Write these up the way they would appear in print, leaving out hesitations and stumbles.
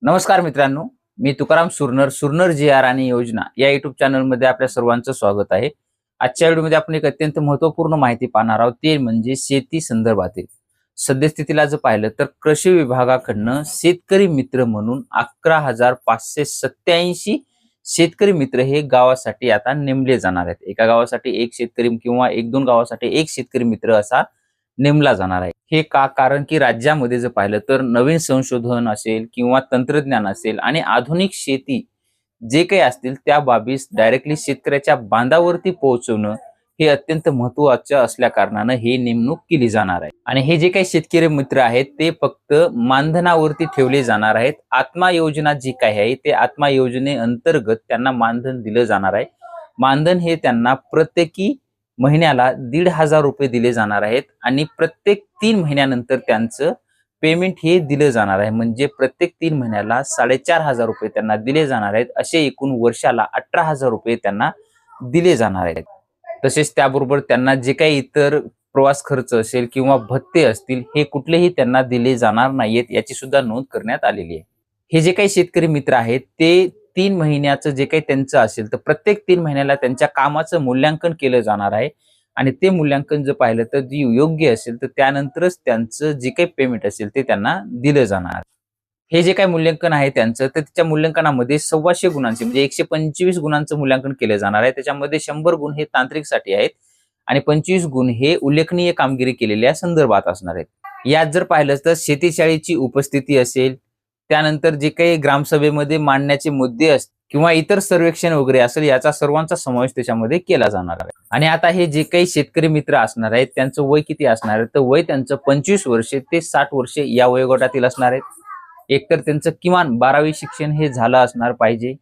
नमस्कार मित्रांनो, मी तुकाराम सुरनर, सुरनर जी आर आणि योजना या युट्यूब चॅनलमध्ये आपल्या सर्वांचं स्वागत आहे. आजच्या व्हिडिओमध्ये आपण एक अत्यंत महत्त्वपूर्ण माहिती पाहणार आहोत, ते म्हणजे शेती संदर्भातील. सद्यस्थितीला जर पाहिलं तर कृषी विभागाकडनं शेतकरी मित्र म्हणून 11,587 शेतकरी मित्र हे गावासाठी आता नेमले जाणार आहेत. एका गावासाठी एक शेतकरी किंवा एक दोन गावासाठी एक शेतकरी मित्र असा नेमला जाणार आहे. हे का? कारण की राज्यामध्ये जर पाहिलं तर नवीन संशोधन असेल किंवा तंत्रज्ञान असेल आणि आधुनिक शेती जे काही असतील त्या बाबीस डायरेक्टली शेतकऱ्याच्या बांधावरती पोहोचवणं हे अत्यंत महत्वाचं असल्या कारणानं ही नेमणूक केली जाणार आहे. आणि हे जे काही शेतकरी मित्र आहेत ते फक्त मानधनावरती ठेवले जाणार आहेत. आत्मा योजना जी काही आहे ते आत्मा योजनेअंतर्गत त्यांना मानधन दिलं जाणार आहे. मानधन हे त्यांना प्रत्येकी महिन्याला 1,500 रुपये दिले जाणार आहेत आणि प्रत्येक 3 महिन्यानंतर त्यांचं पेमेंट हे दिलं जाणार आहे. म्हणजे प्रत्येक 3 महिन्याला 4,500 रुपये त्यांना दिले जाणार आहेत. असे एकूण वर्षाला 18,000 रुपये त्यांना दिले जाणार आहेत. तसेच त्याबरोबर त्यांना जे काही इतर प्रवास खर्च असेल किंवा भत्ते असतील हे कुठलेही त्यांना दिले जाणार नाहीत, याची सुद्धा नोंद करण्यात आलेली आहे. हे जे काही शेतकरी मित्र आहेत ते 3 महिन्याचं जे काही त्यांचं असेल तर प्रत्येक 3 महिन्याला त्यांच्या कामाचं मूल्यांकन केलं जाणार आहे आणि ते मूल्यांकन जर पाहिलं तर जी योग्य असेल तर त्यानंतरच त्यांचं जे काही पेमेंट असेल ते त्यांना दिलं जाणार. हे जे काही मूल्यांकन आहे त्यांचं तर त्या मूल्यांकनामध्ये 125 गुणांचे म्हणजे 125 गुणांचं मूल्यांकन केलं जाणार आहे. त्याच्यामध्ये 100 गुण हे तांत्रिकसाठी आहेत आणि 25 गुण हे उल्लेखनीय कामगिरी केलेल्या संदर्भात असणार आहेत. यात जर पाहिलं तर शेतीशाळेची उपस्थिती असेल, त्यानंतर जे काही ग्रामसभेमध्ये मांडण्याचे मुद्दे असतील किंवा इतर सर्वेक्षण वगैरे असेल याचा सर्वांचा समावेश त्याच्यामध्ये केला जाणार आहे. आणि आता हे जे काही शेतकरी मित्र असणार आहेत त्यांचं वय किती असणार आहे तर वय त्यांचं 25 वर्षे ते 60 वर्षे या वयोगटातील असणार आहेत. एकतर त्यांचं किमान 12वी शिक्षण हे झालं असणार पाहिजे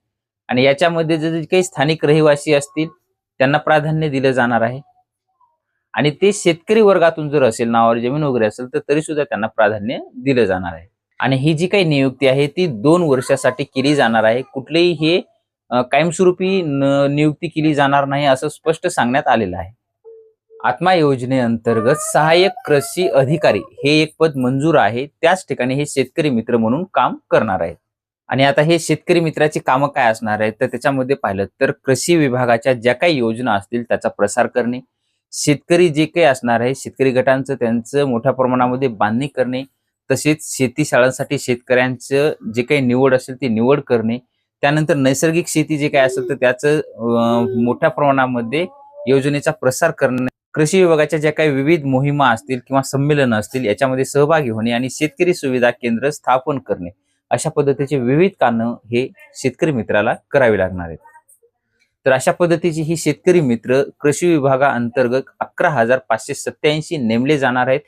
आणि याच्यामध्ये जे काही स्थानिक रहिवासी असतील त्यांना प्राधान्य दिलं जाणार आहे आणि ते शेतकरी वर्गातून जर असेल, नावावर जमीन वगैरे असेल तर तरी सुद्धा त्यांना प्राधान्य दिलं जाणार आहे. आणि ही जी काही नियुक्ती आहे ती 2 वर्षासाठी केली जाणार आहे. कुठलेही हे कायमस्वरूपी नियुक्ती केली जाणार नाही असं स्पष्ट सांगण्यात आलेलं आहे. आत्मा योजनेअंतर्गत सहाय्यक कृषी अधिकारी हे एक पद मंजूर आहे. त्याच ठिकाणी हे शेतकरी मित्र म्हणून काम करणार आहेत. आणि आता हे शेतकरी मित्राची कामं काय असणार आहेत तर त्याच्यामध्ये पाहिलं तर कृषी विभागाच्या ज्या काही योजना असतील त्याचा प्रसार करणे, शेतकरी जे काही असणार आहे शेतकरी गटांचं त्यांचं मोठ्या प्रमाणामध्ये बांधणी करणे, तसेच शेती शाळांसाठी शेतकऱ्यांचं जे काही निवड असेल ती निवड करणे, त्यानंतर नैसर्गिक शेती जे काही असेल तर त्याचं मोठ्या प्रमाणामध्ये योजनेचा प्रसार करणे, कृषी विभागाच्या ज्या काही विविध मोहिमा असतील किंवा संमेलन असतील याच्यामध्ये सहभागी होणे आणि शेतकरी सुविधा केंद्र स्थापन करणे, अशा पद्धतीचे विविध कामं हे शेतकरी मित्राला करावी लागणार आहेत. तर अशा पद्धतीची ही शेतकरी मित्र कृषी विभागाअंतर्गत 11,587 नेमले जाणार आहेत.